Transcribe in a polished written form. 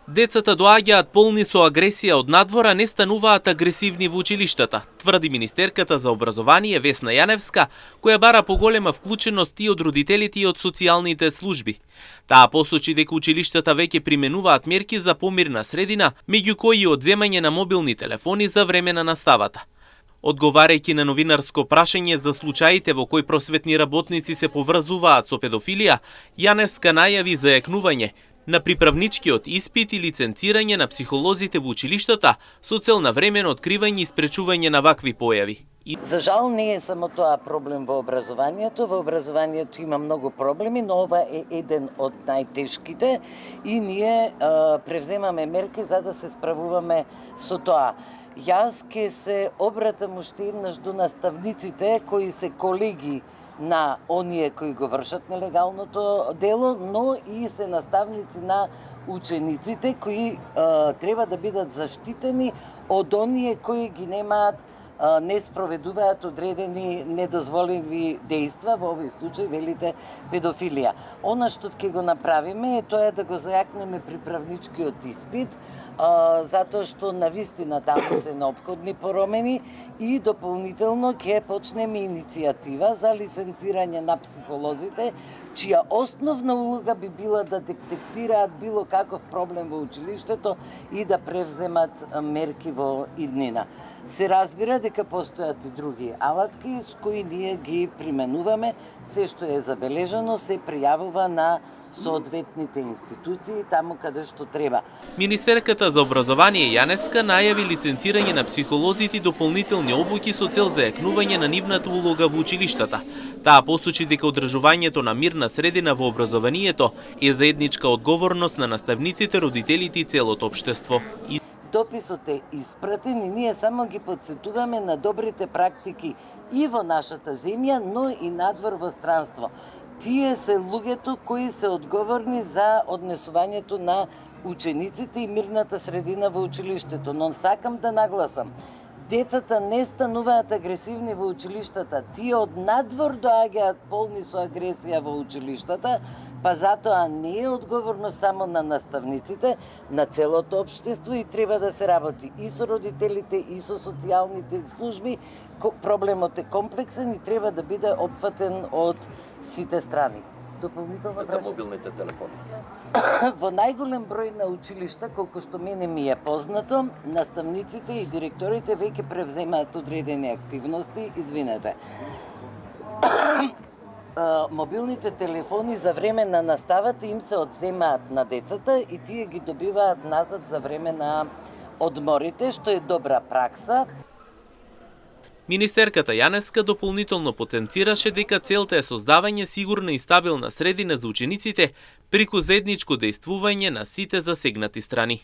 Децата доаѓаат полни со агресија од надвора, не стануваат агресивни во училиштата, тврди министерката за образование Весна Јаневска, која бара поголема вклученост и од родителите и од социјалните служби. Таа посочи дека училиштата веќе применуваат мерки за помирна средина, меѓу кои и одземање на мобилни телефони за време на наставата. Одговарајќи на новинарско прашање за случаите во кои просветни работници се поврзуваат со педофилија, Јаневска најави зајакнување на приправничкиот испит и лиценцирање на психолозите во училиштата со цел на времено откривање и спречување на вакви појави. За жал не е само тоа проблем во образованието. Во образованието има многу проблеми, но ова е еден од најтешките и ние превземаме мерки за да се справуваме со тоа. Јас ке се обратам уште еднаш до наставниците кои се колеги на оние кои го вршат нелегалното дело, но и се наставници на учениците кои треба да бидат заштитени од оние кои ги немаат, не спроведуваат одредени недозволени дејства, во овој случај велите педофилија. Она што ќе го направиме е тоа да го зајакнеме приправничкиот испит, затоа што навистина таму се неопходни промени и дополнително ќе почнеме иницијатива за лиценцирање на психолозите, чија основна улога би била да детектираат било каков проблем во училиштето и да превземат мерки во иднина. Се разбира дека постојат и други алатки с кои ние ги применуваме, се што е забележано се пријавува на соодветните институции таму каде што треба. Министерката за образование Јаневска најави лиценцирање на психолозите и дополнителни обуки со цел зајакнување на нивната улога во училиштата. Таа посочи дека одржувањето на мирна средина во образованието е заедничка одговорност на наставниците, родителите и целото општество. Дописот е испратен и ние само ги подсетуваме на добрите практики и во нашата земја, но и надвор во странство. Тие се луѓето кои се одговорни за однесувањето на учениците и мирната средина во училиштето. Но сакам да нагласам, децата не стануваат агресивни во училиштата, тие од надвор доаѓаат полни со агресија во училиштата, па затоа не е одговорно само на наставниците, на целото општество и треба да се работи и со родителите, и со социјалните служби. Проблемот е комплексен и треба да биде опфатен од сите страни. Дополнително за мобилните телефони. Во најголем број на училишта, колку што мене ми е познато, наставниците и директорите веќе превземаат одредени активности, извинете. Мобилните телефони за време на наставата им се одземаат на децата и тие ги добиваат назад за време на одморите, што е добра пракса. Министерката Јаневска дополнително потенцираше дека целта е создавање сигурна и стабилна средина за учениците преку заедничко дејствување на сите засегнати страни.